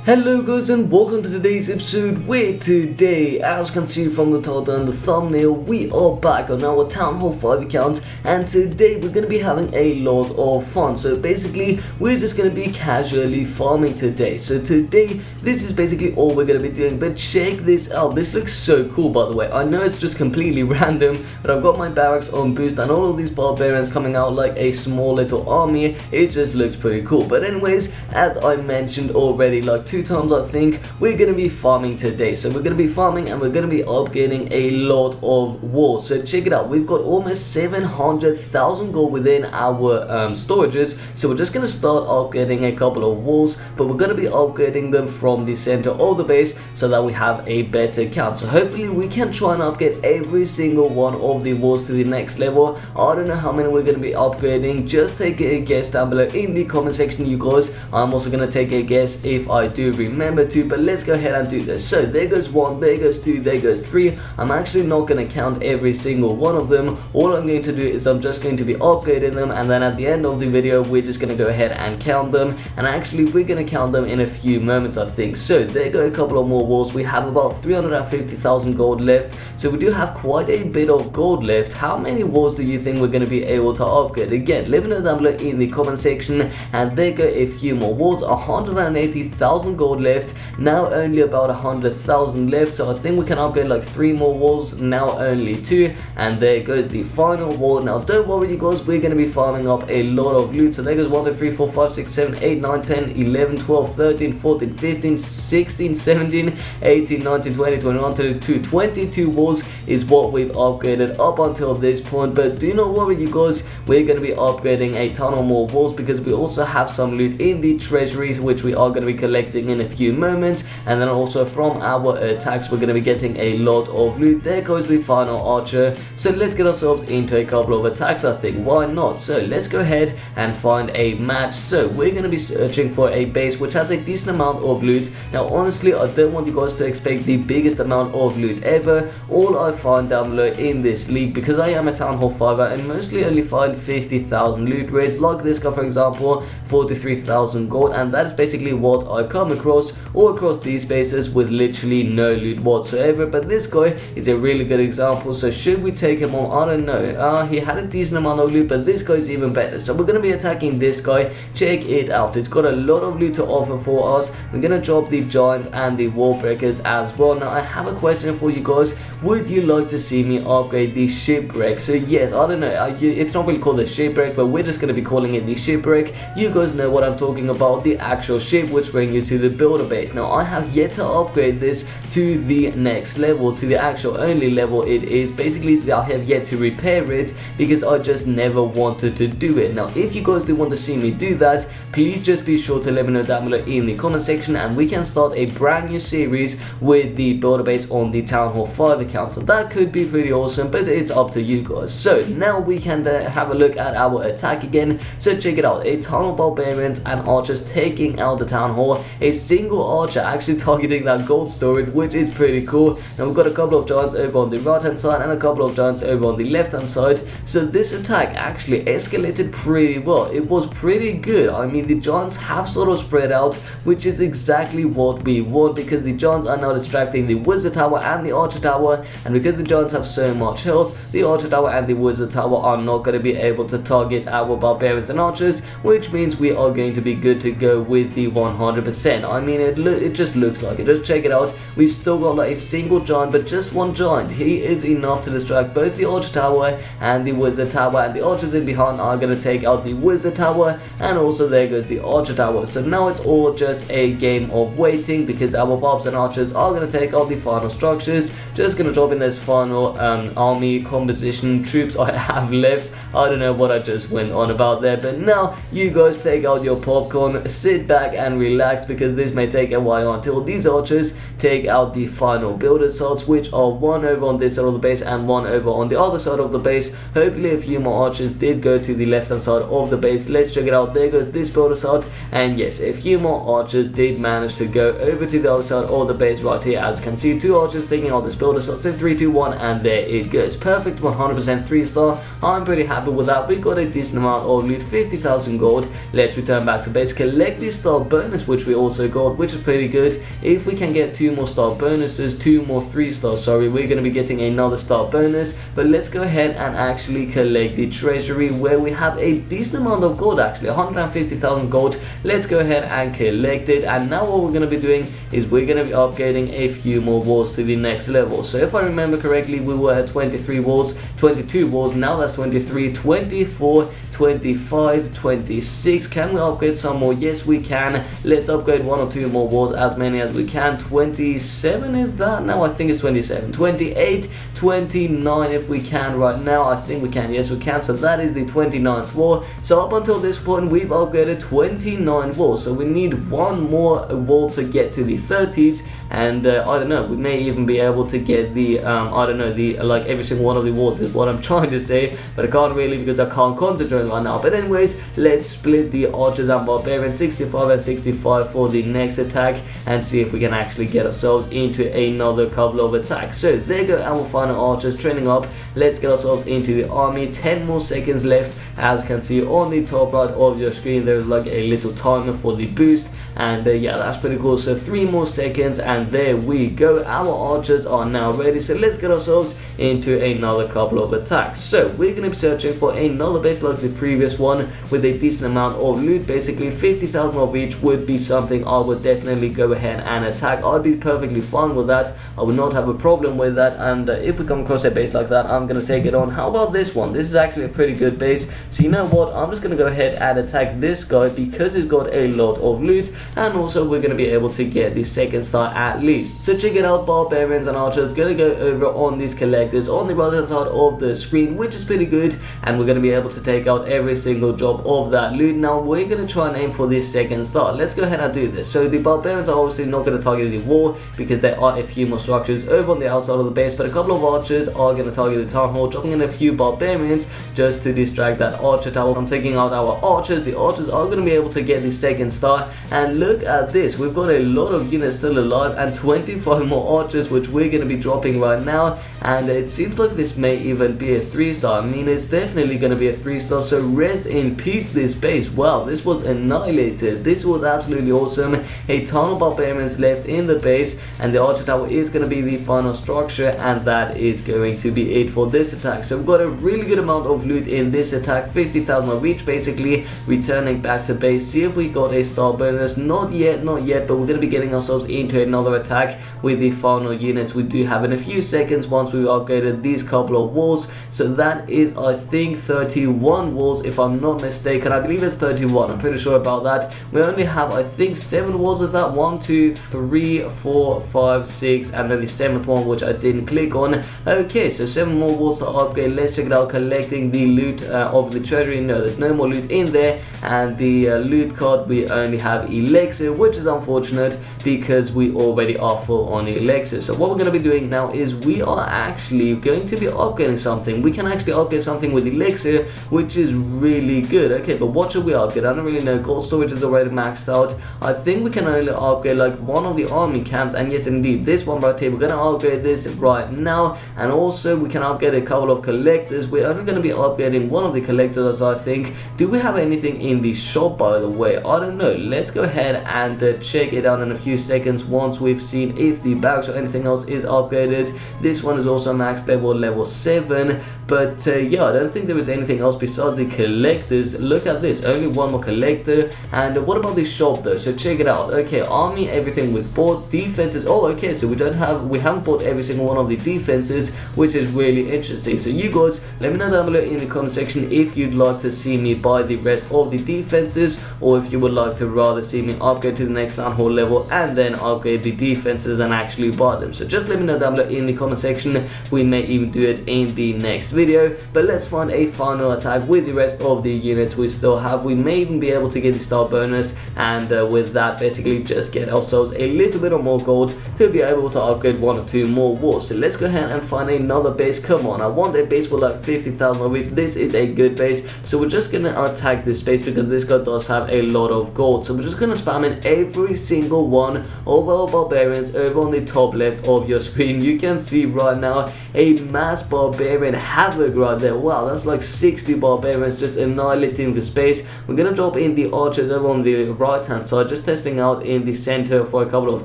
Hello guys and welcome to today's episode, where today, as you can see from the title and the thumbnail, we are back on our Town Hall 5 account, and today we're going to be having a lot of fun. So basically we're just going to be casually farming today. So today this is basically all we're going to be doing, but check this out. This looks so cool, by the way. I know it's just completely random, but I've got my barracks on boost and all of these barbarians coming out like a small little army. It just looks pretty cool. But anyways, as I mentioned already like 2 times, I think, we're going to be farming today. So we're going to be farming and we're going to be upgrading a lot of walls. So check it out, we've got almost 700,000 gold within our storages. So we're just going to start upgrading a couple of walls, but we're going to be upgrading them from the center of the base so that we have a better count. So hopefully we can try and upgrade every single one of the walls to the next level. I don't know how many we're going to be upgrading. Just take a guess down below in the comment section, you guys. I'm also going to take a guess if I do remember to, but let's go ahead and do this. So there goes 1, there goes 2, there goes 3. I'm actually not going to count every single one of them. All I'm going to do is I'm just going to be upgrading them, and then at the end of the video we're just going to go ahead and count them, and actually we're going to count them in a few moments, I think. So there go a couple of more walls. We have about 350,000 gold left, so we do have quite a bit of gold left. How many walls do you think we're going to be able to upgrade? Again, let me know down below in the comment section. And there go a few more walls. 180,000 gold left, now only about 100,000 left, so I think we can upgrade like 3 more walls, now only 2, and there goes the final wall. Now don't worry you guys, we're going to be farming up a lot of loot. So there goes 1 2 3 4 5 6 7 8 9 10 11 12 13 14 15 16 17 18 19 20 21 22 22 walls is what we've upgraded up until this point. But do not worry you guys, we're going to be upgrading a ton of more walls because we also have some loot in the treasuries which we are going to be collecting in a few moments, and then also from our attacks we're going to be getting a lot of loot. There goes the final archer, so let's get ourselves into a couple of attacks, I think. Why not? So let's go ahead and find a match. So we're going to be searching for a base which has a decent amount of loot. Now honestly, I don't want you guys to expect the biggest amount of loot ever. All I find down below in this league, because I am a Town Hall 5er, and mostly only find 50,000 loot rates, like this guy for example, 43,000 gold, and that is basically what I come across, or across these bases with literally no loot whatsoever. But this guy is a really good example, so should we take him on? I don't know. He had a decent amount of loot, but this guy is even better, so we're going to be attacking this guy. Check it out, it's got a lot of loot to offer for us. We're going to drop the giants and the wall breakers as well. Now I have a question for you guys, would you like to see me upgrade the shipwreck? So yes, I don't know, it's not really called a shipwreck, but we're just going to be calling it the shipwreck. You guys know what I'm talking about, the actual ship which brings you to the builder base. Now I have yet to upgrade this to the next level, to the actual only level it is. Basically I have yet to repair it because I just never wanted to do it. Now if you guys do want to see me do that, please just be sure to let me know down below in the comment section, and we can start a brand new series with the builder base on the Town Hall 5 account. So that could be pretty awesome, but it's up to you guys. So now we can have a look at our attack again. So check it out, a ton of barbarians and archers taking out the Town Hall. A single archer actually targeting that gold storage, which is pretty cool. Now we've got a couple of giants over on the right hand side and a couple of giants over on the left hand side. So this attack actually escalated pretty well. It was pretty good. I mean, the giants have sort of spread out, which is exactly what we want, because the giants are now distracting the wizard tower and the archer tower, and because the giants have so much health, the archer tower and the wizard tower are not going to be able to target our barbarians and archers, which means we are going to be good to go with the 100%. I mean, it just looks like it. Just check it out, we've still got like a single giant, but just one giant. He is enough to distract both the archer tower and the wizard tower, and the archers in behind are going to take out the wizard tower, and also there goes the archer tower. So now it's all just a game of waiting, because our barbs and archers are going to take out the final structures. Just going to drop in those final army composition troops I have left. I don't know what I just went on about there, but now you guys take out your popcorn, sit back and relax, because because this may take a while until these archers take out the final build assaults, which are one over on this side of the base and one over on the other side of the base. Hopefully a few more archers did go to the left hand side of the base. Let's check it out. There goes this build assault, and yes, a few more archers did manage to go over to the other side of the base right here. As you can see, 2 archers taking out this build assault in 3, 2, 1, and there it goes. Perfect, 100% 3-star. I'm pretty happy with that. We got a decent amount of loot, 50,000 gold. Let's return back to base, collect the star bonus, which we also got, which is pretty good. If we can get 2 more star bonuses, 2 more 3-stars, sorry, we're going to be getting another star bonus. But let's go ahead and actually collect the treasury, where we have a decent amount of gold, actually 150,000 gold. Let's go ahead and collect it. And now what we're going to be doing is we're going to be upgrading a few more walls to the next level. So if I remember correctly, we were at 23 walls, 22 walls, now that's 23, 24, 25, 26. Can we upgrade some more? Yes, we can. Let's upgrade 1 or 2 more walls, as many as we can. 27 is that? No, I think it's 27. 28, 29 if we can right now. I think we can. Yes, we can. So that is the 29th wall. So up until this point, we've upgraded 29 walls. So we need 1 more wall to get to the 30s. And I don't know, we may even be able to get the I don't know, the like every single one of the walls is what I'm trying to say, but I can't really because I can't concentrate right now. But anyways, let's split the archers and barbarians 65 and 65 for the next attack and see if we can actually get ourselves into another couple of attacks. So there go our final archers training up. Let's get ourselves into the army. 10 more seconds left. As you can see on the top right of your screen, there's like a little timer for the boost. And yeah, that's pretty cool. So 3 more seconds and there we go. Our archers are now ready. So let's get ourselves into another couple of attacks. So we're going to be searching for another base like the previous one with a decent amount of loot. Basically 50,000 of each would be something I would definitely go ahead and attack. I'd be perfectly fine with that. I would not have a problem with that. And if we come across a base like that, I'm going to take it on. How about this one? This is actually a pretty good base. So you know what? I'm just going to go ahead and attack this guy because he's got a lot of loot. And also we're going to be able to get the 2nd star at least. So check it out, barbarians and archers going to go over on these collectors on the right hand side of the screen, which is pretty good, and we're going to be able to take out every single job of that loot. Now we're going to try and aim for this 2nd star. Let's go ahead and do this. So the barbarians are obviously not going to target the wall because there are a few more structures over on the outside of the base, but a couple of archers are going to target the town hall, dropping in a few barbarians just to distract that archer tower. I'm taking out our archers. The archers are going to be able to get the 2nd star, and look at this, we've got a lot of units still alive and 25 more archers, which we're going to be dropping right now. And it seems like this may even be a 3-star. I mean, it's definitely going to be a 3-star. So rest in peace this base. Wow, this was annihilated. This was absolutely awesome. A ton of barbarians left in the base, and the archer tower is going to be the final structure, and that is going to be it for this attack. So we've got a really good amount of loot in this attack, 50,000 of each basically. Returning back to base, see if we got a star bonus. Not yet, but we're going to be getting ourselves into another attack with the final units we do have in a few seconds once we've upgraded these couple of walls. So that is, I think, 31 walls if I'm not mistaken. I believe it's 31, I'm pretty sure about that. We only have, I think, 7 walls. Is that 1, 2, 3, 4, 5, 6, and then the 7th one which I didn't click on. Okay, so 7 more walls to upgrade. Let's check it out. Collecting the loot of the treasury. No, there's no more loot in there, and the loot card, we only have elixir, which is unfortunate because we already are full on elixir. So what we're going to be doing now is we are actually going to be upgrading something. We can actually upgrade something with elixir, which is really good. Okay, but what should we upgrade? I don't really know. Gold storage is already maxed out. I think we can only upgrade like one of the army camps, and yes indeed, this one right here, we're going to upgrade this right now. And also we can upgrade a couple of collectors. We're only going to be upgrading one of the collectors, I think. Do we have anything in the shop, by the way? I don't know. Let's go ahead and check it out in a few seconds once we've seen if the barracks or anything else is upgraded. This one is also max level 7, but yeah, I don't think there is anything else besides the collectors. Look at this, only one more collector. And what about the shop though? So check it out. Okay, army, everything with bought. Defenses, oh okay, so we haven't bought every single one of the defenses, which is really interesting. So you guys, let me know down below in the comment section if you'd like to see me buy the rest of the defenses, or if you would like to rather see me upgrade to the next town hall level and then upgrade the defenses and actually buy them. So just let me know down below in the comment section soon. We may even do it in the next video, but let's find a final attack with the rest of the units we still have. We may even be able to get the star bonus, and with that basically just get ourselves a little bit of more gold to be able to upgrade 1 or 2 more wars. So let's go ahead and find another base. Come on, I want a base with like 50,000 of it. This is a good base, so we're just gonna attack this base because this guy does have a lot of gold. So we're just gonna spam in every single one of our barbarians over on the top left of your screen. You can see right now a mass barbarian havoc right there. Wow, that's like 60 barbarians just annihilating the space. We're gonna drop in the archers over on the right hand side, just testing out in the center for a couple of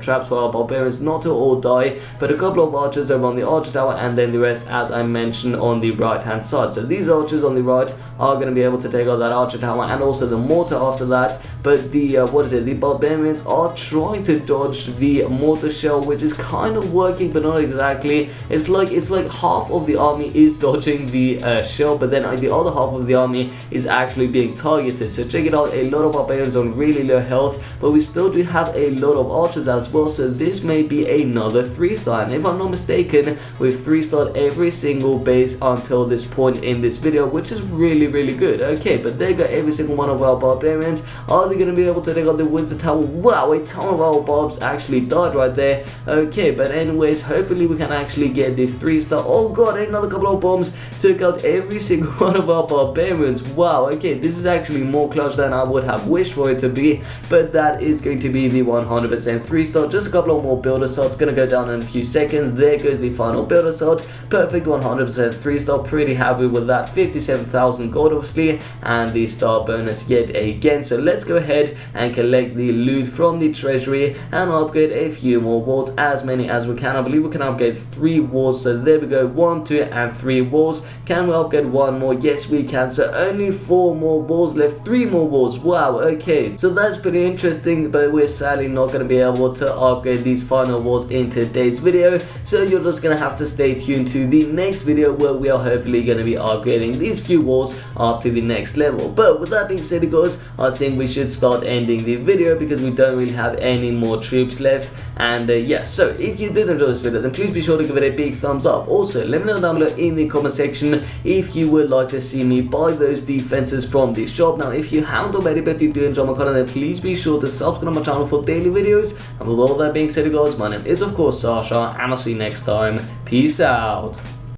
traps for our barbarians not to all die, but a couple of archers over on the archer tower, and then the rest, as I mentioned, on the right hand side. So these archers on the right are going to be able to take out that archer tower and also the mortar after that, but the the barbarians are trying to dodge the mortar shell, which is kind of working but not exactly. It's like half of the army is dodging the shell, but then the other half of the army is actually being targeted. So check it out, a lot of barbarians on really low health, but we still do have a lot of archers as well, so this may be another 3-star, and if I'm not mistaken, we've 3-starred every single base until this point in this video, which is really good. Okay, but they got every single one of our barbarians. Are they going to be able to take out the wizard tower? Wow, a ton of our barbs actually died right there. Okay, but anyways, hopefully we can actually get the 3-star. Oh god, another couple of bombs took out every single one of our barbarians. Wow, okay, this is actually more clutch than I would have wished for it to be, but that is going to be the 100% 3-star. Just a couple of more builder slots, gonna go down in a few seconds. There goes the final builder slot. Perfect 100% 3-star. Pretty happy with that. 57,000 gold obviously, and the star bonus yet again. So let's go ahead and collect the loot from the treasury and upgrade a few more walls, as many as we can. I believe we can upgrade 3 walls, so there we go, 1, 2 and 3 walls. Can we upgrade 1 more? Yes we can. So only 4 more walls left, 3 more walls. Wow, okay, so that's pretty interesting, but we're sadly not going to be able to upgrade these final walls in today's video, so you're just going to have to stay tuned to the next video where we are hopefully going to be upgrading these few walls up to the next level. But with that being said guys, I think we should start ending the video because we don't really have any more troops left. And yeah, so if you did enjoy this video, then please be sure to give it a big thumbs up. Also, let me know down below in the comment section if you would like to see me buy those defenses from the shop. Now if you haven't already but you do enjoy my content, then please be sure to subscribe to my channel for daily videos. And with all that being said guys, my name is of course Asascha, and I'll see you next time. Peace out.